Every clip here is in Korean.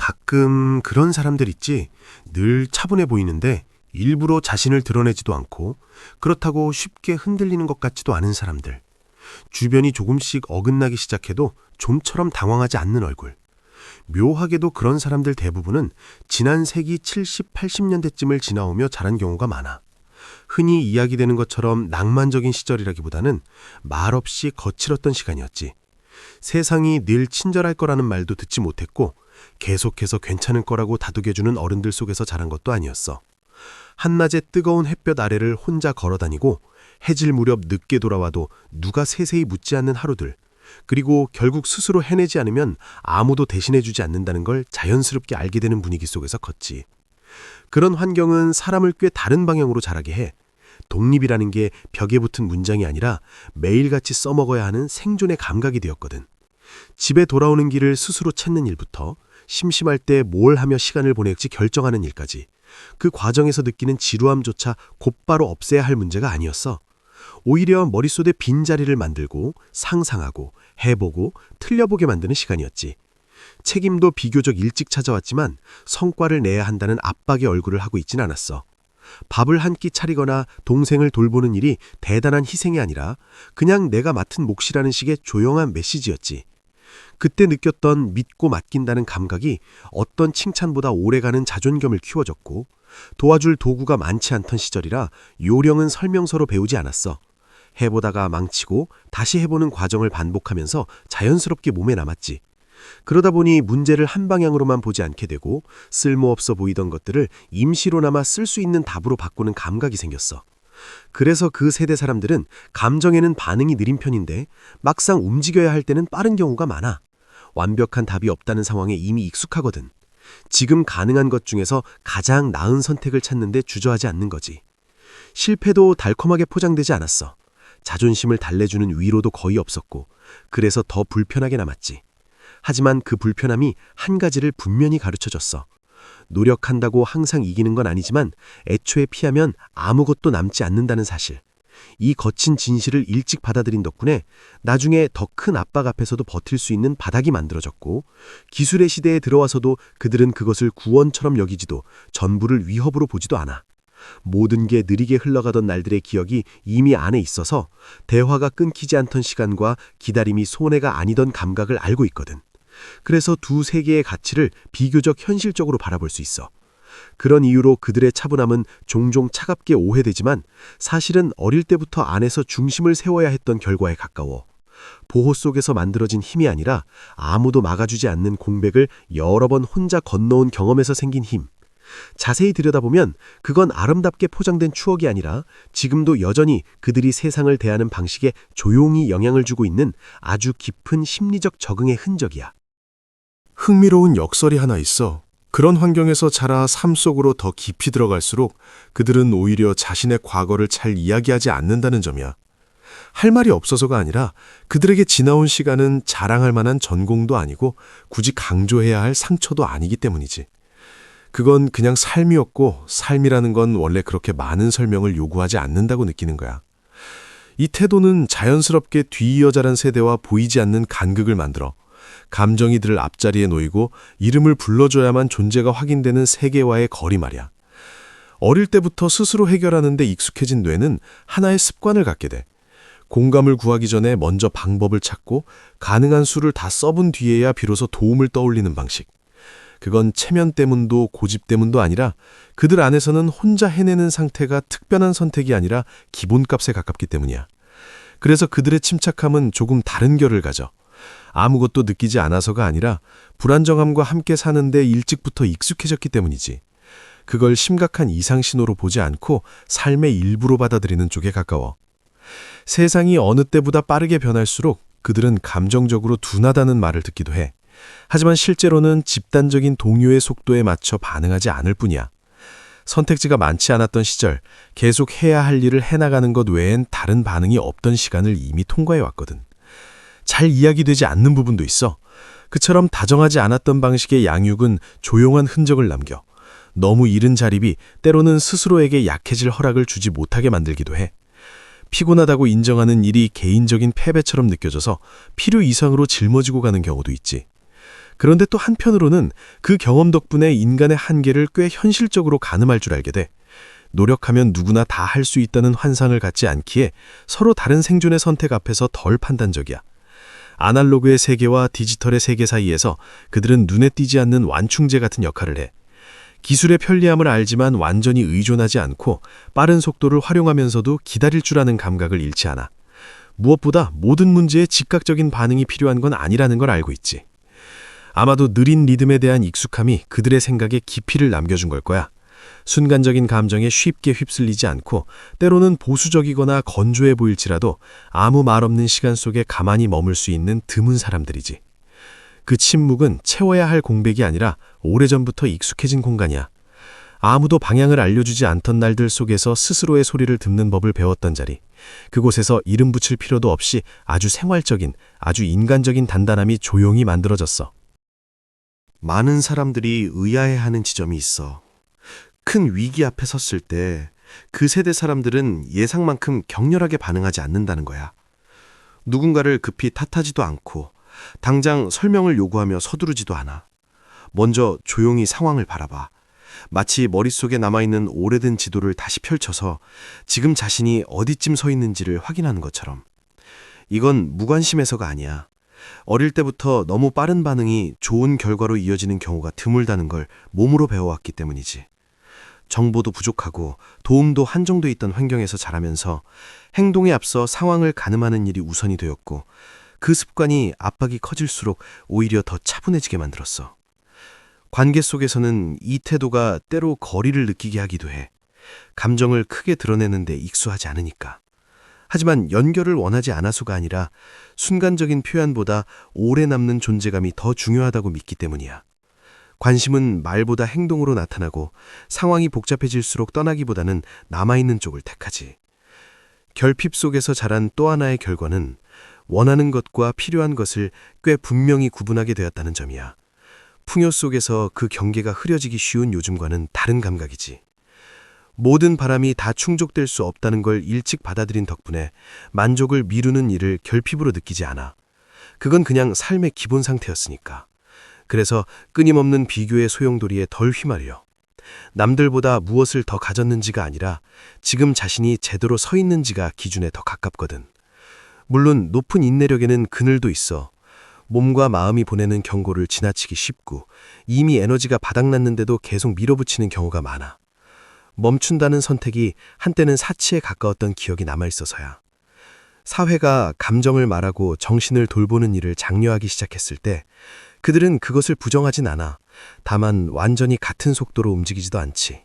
가끔 그런 사람들 있지. 늘 차분해 보이는데 일부러 자신을 드러내지도 않고 그렇다고 쉽게 흔들리는 것 같지도 않은 사람들. 주변이 조금씩 어긋나기 시작해도 좀처럼 당황하지 않는 얼굴. 묘하게도 그런 사람들 대부분은 지난 세기 70, 80년대쯤을 지나오며 자란 경우가 많아. 흔히 이야기되는 것처럼 낭만적인 시절이라기보다는 말없이 거칠었던 시간이었지. 세상이 늘 친절할 거라는 말도 듣지 못했고 계속해서 괜찮을 거라고 다독여주는 어른들 속에서 자란 것도 아니었어. 한낮의 뜨거운 햇볕 아래를 혼자 걸어다니고 해질 무렵 늦게 돌아와도 누가 세세히 묻지 않는 하루들, 그리고 결국 스스로 해내지 않으면 아무도 대신해주지 않는다는 걸 자연스럽게 알게 되는 분위기 속에서 컸지. 그런 환경은 사람을 꽤 다른 방향으로 자라게 해. 독립이라는 게 벽에 붙은 문장이 아니라 매일같이 써먹어야 하는 생존의 감각이 되었거든. 집에 돌아오는 길을 스스로 찾는 일부터 심심할 때 뭘 하며 시간을 보낼지 결정하는 일까지, 그 과정에서 느끼는 지루함조차 곧바로 없애야 할 문제가 아니었어. 오히려 머릿속에 빈자리를 만들고 상상하고 해보고 틀려보게 만드는 시간이었지. 책임도 비교적 일찍 찾아왔지만 성과를 내야 한다는 압박의 얼굴을 하고 있진 않았어. 밥을 한 끼 차리거나 동생을 돌보는 일이 대단한 희생이 아니라 그냥 내가 맡은 몫이라는 식의 조용한 메시지였지. 그때 느꼈던 믿고 맡긴다는 감각이 어떤 칭찬보다 오래가는 자존감을 키워줬고, 도와줄 도구가 많지 않던 시절이라 요령은 설명서로 배우지 않았어. 해보다가 망치고 다시 해보는 과정을 반복하면서 자연스럽게 몸에 남았지. 그러다 보니 문제를 한 방향으로만 보지 않게 되고 쓸모없어 보이던 것들을 임시로나마 쓸 수 있는 답으로 바꾸는 감각이 생겼어. 그래서 그 세대 사람들은 감정에는 반응이 느린 편인데 막상 움직여야 할 때는 빠른 경우가 많아. 완벽한 답이 없다는 상황에 이미 익숙하거든. 지금 가능한 것 중에서 가장 나은 선택을 찾는데 주저하지 않는 거지. 실패도 달콤하게 포장되지 않았어. 자존심을 달래주는 위로도 거의 없었고, 그래서 더 불편하게 남았지. 하지만 그 불편함이 한 가지를 분명히 가르쳐줬어. 노력한다고 항상 이기는 건 아니지만 애초에 피하면 아무것도 남지 않는다는 사실. 이 거친 진실을 일찍 받아들인 덕분에 나중에 더 큰 압박 앞에서도 버틸 수 있는 바닥이 만들어졌고, 기술의 시대에 들어와서도 그들은 그것을 구원처럼 여기지도 전부를 위협으로 보지도 않아. 모든 게 느리게 흘러가던 날들의 기억이 이미 안에 있어서 대화가 끊기지 않던 시간과 기다림이 손해가 아니던 감각을 알고 있거든. 그래서 두 세계의 가치를 비교적 현실적으로 바라볼 수 있어. 그런 이유로 그들의 차분함은 종종 차갑게 오해되지만 사실은 어릴 때부터 안에서 중심을 세워야 했던 결과에 가까워. 보호 속에서 만들어진 힘이 아니라 아무도 막아주지 않는 공백을 여러 번 혼자 건너온 경험에서 생긴 힘. 자세히 들여다보면 그건 아름답게 포장된 추억이 아니라 지금도 여전히 그들이 세상을 대하는 방식에 조용히 영향을 주고 있는 아주 깊은 심리적 적응의 흔적이야. 흥미로운 역설이 하나 있어. 그런 환경에서 자라 삶 속으로 더 깊이 들어갈수록 그들은 오히려 자신의 과거를 잘 이야기하지 않는다는 점이야. 할 말이 없어서가 아니라 그들에게 지나온 시간은 자랑할 만한 전공도 아니고 굳이 강조해야 할 상처도 아니기 때문이지. 그건 그냥 삶이었고, 삶이라는 건 원래 그렇게 많은 설명을 요구하지 않는다고 느끼는 거야. 이 태도는 자연스럽게 뒤이어 자란 세대와 보이지 않는 간극을 만들어 감정이 들 앞자리에 놓이고 이름을 불러줘야만 존재가 확인되는 세계와의 거리 말이야. 어릴 때부터 스스로 해결하는 데 익숙해진 뇌는 하나의 습관을 갖게 돼. 공감을 구하기 전에 먼저 방법을 찾고 가능한 수를 다 써본 뒤에야 비로소 도움을 떠올리는 방식. 그건 체면 때문도 고집 때문도 아니라 그들 안에서는 혼자 해내는 상태가 특별한 선택이 아니라 기본값에 가깝기 때문이야. 그래서 그들의 침착함은 조금 다른 결을 가져. 아무것도 느끼지 않아서가 아니라 불안정함과 함께 사는데 일찍부터 익숙해졌기 때문이지. 그걸 심각한 이상신호로 보지 않고 삶의 일부로 받아들이는 쪽에 가까워. 세상이 어느 때보다 빠르게 변할수록 그들은 감정적으로 둔하다는 말을 듣기도 해. 하지만 실제로는 집단적인 동요의 속도에 맞춰 반응하지 않을 뿐이야. 선택지가 많지 않았던 시절, 계속 해야 할 일을 해나가는 것 외엔 다른 반응이 없던 시간을 이미 통과해왔거든. 잘 이야기되지 않는 부분도 있어. 그처럼 다정하지 않았던 방식의 양육은 조용한 흔적을 남겨. 너무 이른 자립이 때로는 스스로에게 약해질 허락을 주지 못하게 만들기도 해. 피곤하다고 인정하는 일이 개인적인 패배처럼 느껴져서 필요 이상으로 짊어지고 가는 경우도 있지. 그런데 또 한편으로는 그 경험 덕분에 인간의 한계를 꽤 현실적으로 가늠할 줄 알게 돼. 노력하면 누구나 다 할 수 있다는 환상을 갖지 않기에 서로 다른 생존의 선택 앞에서 덜 판단적이야. 아날로그의 세계와 디지털의 세계 사이에서 그들은 눈에 띄지 않는 완충제 같은 역할을 해. 기술의 편리함을 알지만 완전히 의존하지 않고 빠른 속도를 활용하면서도 기다릴 줄 아는 감각을 잃지 않아. 무엇보다 모든 문제에 즉각적인 반응이 필요한 건 아니라는 걸 알고 있지. 아마도 느린 리듬에 대한 익숙함이 그들의 생각에 깊이를 남겨준 걸 거야. 순간적인 감정에 쉽게 휩쓸리지 않고 때로는 보수적이거나 건조해 보일지라도 아무 말 없는 시간 속에 가만히 머물 수 있는 드문 사람들이지. 그 침묵은 채워야 할 공백이 아니라 오래전부터 익숙해진 공간이야. 아무도 방향을 알려주지 않던 날들 속에서 스스로의 소리를 듣는 법을 배웠던 자리. 그곳에서 이름 붙일 필요도 없이 아주 생활적인, 아주 인간적인 단단함이 조용히 만들어졌어. 많은 사람들이 의아해하는 지점이 있어. 큰 위기 앞에 섰을 때 그 세대 사람들은 예상만큼 격렬하게 반응하지 않는다는 거야. 누군가를 급히 탓하지도 않고 당장 설명을 요구하며 서두르지도 않아. 먼저 조용히 상황을 바라봐. 마치 머릿속에 남아있는 오래된 지도를 다시 펼쳐서 지금 자신이 어디쯤 서 있는지를 확인하는 것처럼. 이건 무관심해서가 아니야. 어릴 때부터 너무 빠른 반응이 좋은 결과로 이어지는 경우가 드물다는 걸 몸으로 배워왔기 때문이지. 정보도 부족하고 도움도 한정돼 있던 환경에서 자라면서 행동에 앞서 상황을 가늠하는 일이 우선이 되었고 그 습관이 압박이 커질수록 오히려 더 차분해지게 만들었어. 관계 속에서는 이 태도가 때로 거리를 느끼게 하기도 해. 감정을 크게 드러내는데 익숙하지 않으니까. 하지만 연결을 원하지 않아서가 아니라 순간적인 표현보다 오래 남는 존재감이 더 중요하다고 믿기 때문이야. 관심은 말보다 행동으로 나타나고 상황이 복잡해질수록 떠나기보다는 남아있는 쪽을 택하지. 결핍 속에서 자란 또 하나의 결과는 원하는 것과 필요한 것을 꽤 분명히 구분하게 되었다는 점이야. 풍요 속에서 그 경계가 흐려지기 쉬운 요즘과는 다른 감각이지. 모든 바람이 다 충족될 수 없다는 걸 일찍 받아들인 덕분에 만족을 미루는 일을 결핍으로 느끼지 않아. 그건 그냥 삶의 기본 상태였으니까. 그래서 끊임없는 비교의 소용돌이에 덜 휘말려. 남들보다 무엇을 더 가졌는지가 아니라 지금 자신이 제대로 서 있는지가 기준에 더 가깝거든. 물론 높은 인내력에는 그늘도 있어. 몸과 마음이 보내는 경고를 지나치기 쉽고 이미 에너지가 바닥났는데도 계속 밀어붙이는 경우가 많아. 멈춘다는 선택이 한때는 사치에 가까웠던 기억이 남아있어서야. 사회가 감정을 말하고 정신을 돌보는 일을 장려하기 시작했을 때 그들은 그것을 부정하진 않아. 다만 완전히 같은 속도로 움직이지도 않지.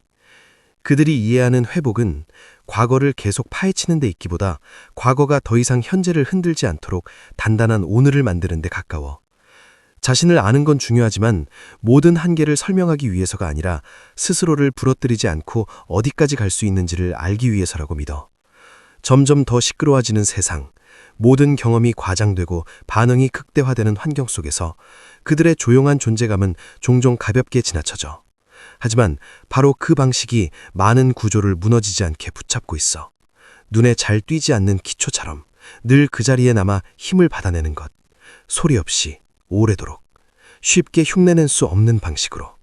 그들이 이해하는 회복은 과거를 계속 파헤치는 데 있기보다 과거가 더 이상 현재를 흔들지 않도록 단단한 오늘을 만드는 데 가까워. 자신을 아는 건 중요하지만 모든 한계를 설명하기 위해서가 아니라 스스로를 부러뜨리지 않고 어디까지 갈 수 있는지를 알기 위해서라고 믿어. 점점 더 시끄러워지는 세상, 모든 경험이 과장되고 반응이 극대화되는 환경 속에서 그들의 조용한 존재감은 종종 가볍게 지나쳐져. 하지만 바로 그 방식이 많은 구조를 무너지지 않게 붙잡고 있어. 눈에 잘 띄지 않는 기초처럼 늘 그 자리에 남아 힘을 받아내는 것. 소리 없이 오래도록 쉽게 흉내낼 수 없는 방식으로.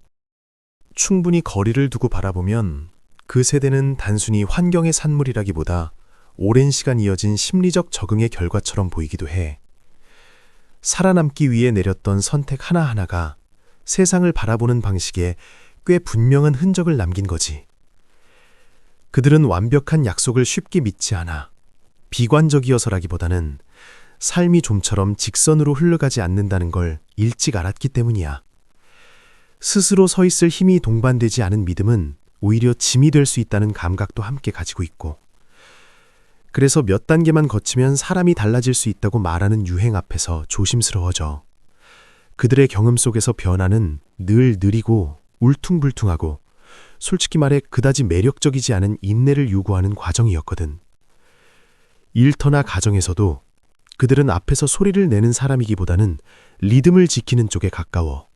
충분히 거리를 두고 바라보면 그 세대는 단순히 환경의 산물이라기보다 오랜 시간 이어진 심리적 적응의 결과처럼 보이기도 해. 살아남기 위해 내렸던 선택 하나하나가 세상을 바라보는 방식에 꽤 분명한 흔적을 남긴 거지. 그들은 완벽한 약속을 쉽게 믿지 않아. 비관적이어서라기보다는 삶이 좀처럼 직선으로 흘러가지 않는다는 걸 일찍 알았기 때문이야. 스스로 서 있을 힘이 동반되지 않은 믿음은 오히려 짐이 될 수 있다는 감각도 함께 가지고 있고, 그래서 몇 단계만 거치면 사람이 달라질 수 있다고 말하는 유행 앞에서 조심스러워져. 그들의 경험 속에서 변화는 늘 느리고 울퉁불퉁하고 솔직히 말해 그다지 매력적이지 않은 인내를 요구하는 과정이었거든. 일터나 가정에서도 그들은 앞에서 소리를 내는 사람이기보다는 리듬을 지키는 쪽에 가까워.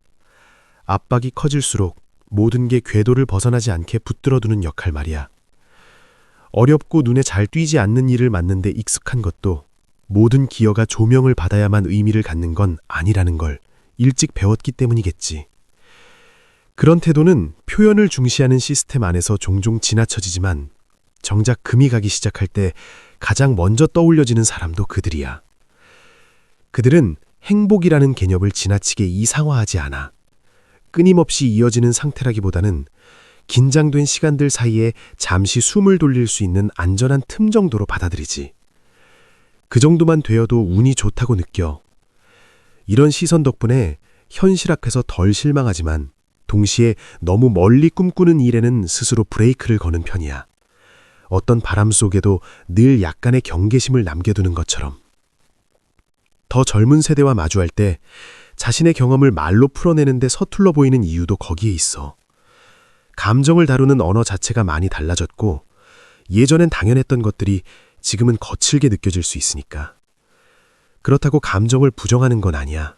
압박이 커질수록 모든 게 궤도를 벗어나지 않게 붙들어두는 역할 말이야. 어렵고 눈에 잘 띄지 않는 일을 맡는데 익숙한 것도 모든 기여가 조명을 받아야만 의미를 갖는 건 아니라는 걸 일찍 배웠기 때문이겠지. 그런 태도는 표현을 중시하는 시스템 안에서 종종 지나쳐지지만 정작 금이 가기 시작할 때 가장 먼저 떠올려지는 사람도 그들이야. 그들은 행복이라는 개념을 지나치게 이상화하지 않아. 끊임없이 이어지는 상태라기보다는 긴장된 시간들 사이에 잠시 숨을 돌릴 수 있는 안전한 틈 정도로 받아들이지. 그 정도만 되어도 운이 좋다고 느껴. 이런 시선 덕분에 현실 앞에서 덜 실망하지만 동시에 너무 멀리 꿈꾸는 일에는 스스로 브레이크를 거는 편이야. 어떤 바람 속에도 늘 약간의 경계심을 남겨두는 것처럼. 더 젊은 세대와 마주할 때 자신의 경험을 말로 풀어내는데 서툴러 보이는 이유도 거기에 있어. 감정을 다루는 언어 자체가 많이 달라졌고 예전엔 당연했던 것들이 지금은 거칠게 느껴질 수 있으니까. 그렇다고 감정을 부정하는 건 아니야.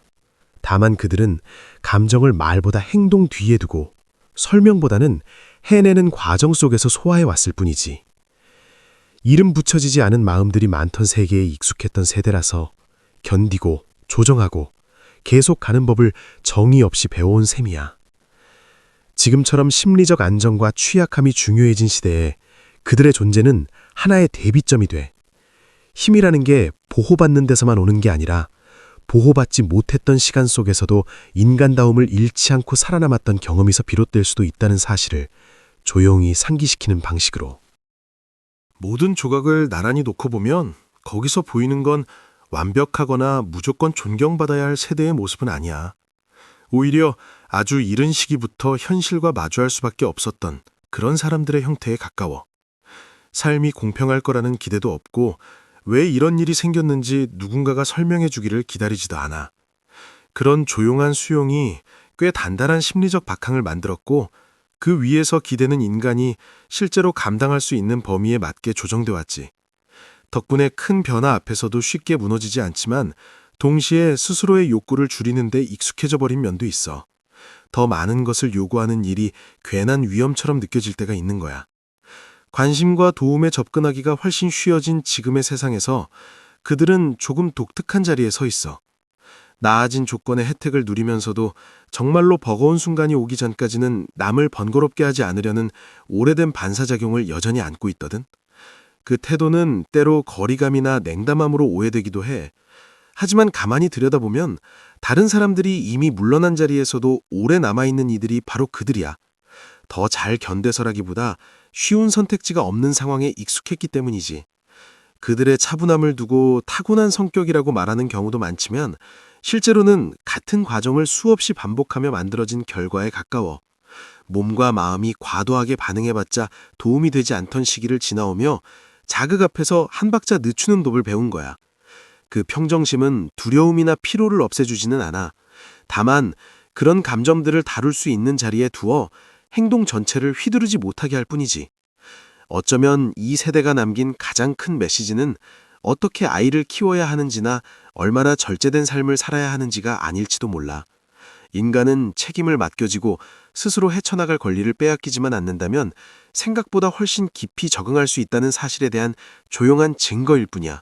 다만 그들은 감정을 말보다 행동 뒤에 두고 설명보다는 해내는 과정 속에서 소화해 왔을 뿐이지. 이름 붙여지지 않은 마음들이 많던 세계에 익숙했던 세대라서 견디고 조정하고 계속 가는 법을 정의 없이 배워온 셈이야. 지금처럼 심리적 안정과 취약함이 중요해진 시대에 그들의 존재는 하나의 대비점이 돼. 힘이라는 게 보호받는 데서만 오는 게 아니라 보호받지 못했던 시간 속에서도 인간다움을 잃지 않고 살아남았던 경험에서 비롯될 수도 있다는 사실을 조용히 상기시키는 방식으로. 모든 조각을 나란히 놓고 보면 거기서 보이는 건 완벽하거나 무조건 존경받아야 할 세대의 모습은 아니야. 오히려 아주 이른 시기부터 현실과 마주할 수밖에 없었던 그런 사람들의 형태에 가까워. 삶이 공평할 거라는 기대도 없고 왜 이런 일이 생겼는지 누군가가 설명해 주기를 기다리지도 않아. 그런 조용한 수용이 꽤 단단한 심리적 바탕을 만들었고 그 위에서 기대는 인간이 실제로 감당할 수 있는 범위에 맞게 조정돼 왔지. 덕분에 큰 변화 앞에서도 쉽게 무너지지 않지만 동시에 스스로의 욕구를 줄이는 데 익숙해져 버린 면도 있어. 더 많은 것을 요구하는 일이 괜한 위험처럼 느껴질 때가 있는 거야. 관심과 도움에 접근하기가 훨씬 쉬워진 지금의 세상에서 그들은 조금 독특한 자리에 서 있어. 나아진 조건의 혜택을 누리면서도 정말로 버거운 순간이 오기 전까지는 남을 번거롭게 하지 않으려는 오래된 반사작용을 여전히 안고 있거든. 그 태도는 때로 거리감이나 냉담함으로 오해되기도 해. 하지만 가만히 들여다보면 다른 사람들이 이미 물러난 자리에서도 오래 남아있는 이들이 바로 그들이야. 더 잘 견뎌서라기보다 쉬운 선택지가 없는 상황에 익숙했기 때문이지. 그들의 차분함을 두고 타고난 성격이라고 말하는 경우도 많지만 실제로는 같은 과정을 수없이 반복하며 만들어진 결과에 가까워. 몸과 마음이 과도하게 반응해봤자 도움이 되지 않던 시기를 지나오며 자극 앞에서 한 박자 늦추는 법을 배운 거야. 그 평정심은 두려움이나 피로를 없애주지는 않아. 다만 그런 감정들을 다룰 수 있는 자리에 두어 행동 전체를 휘두르지 못하게 할 뿐이지. 어쩌면 이 세대가 남긴 가장 큰 메시지는 어떻게 아이를 키워야 하는지나 얼마나 절제된 삶을 살아야 하는지가 아닐지도 몰라. 인간은 책임을 맡겨지고 스스로 헤쳐나갈 권리를 빼앗기지만 않는다면 생각보다 훨씬 깊이 적응할 수 있다는 사실에 대한 조용한 증거일 뿐이야.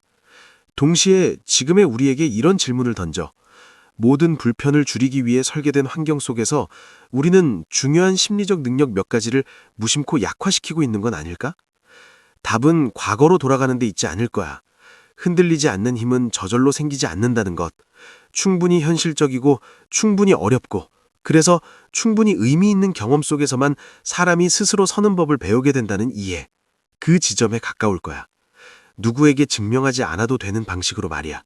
동시에 지금의 우리에게 이런 질문을 던져. 모든 불편을 줄이기 위해 설계된 환경 속에서 우리는 중요한 심리적 능력 몇 가지를 무심코 약화시키고 있는 건 아닐까? 답은 과거로 돌아가는 데 있지 않을 거야. 흔들리지 않는 힘은 저절로 생기지 않는다는 것. 충분히 현실적이고 충분히 어렵고 그래서 충분히 의미 있는 경험 속에서만 사람이 스스로 서는 법을 배우게 된다는 이해. 그 지점에 가까울 거야. 누구에게 증명하지 않아도 되는 방식으로 말이야.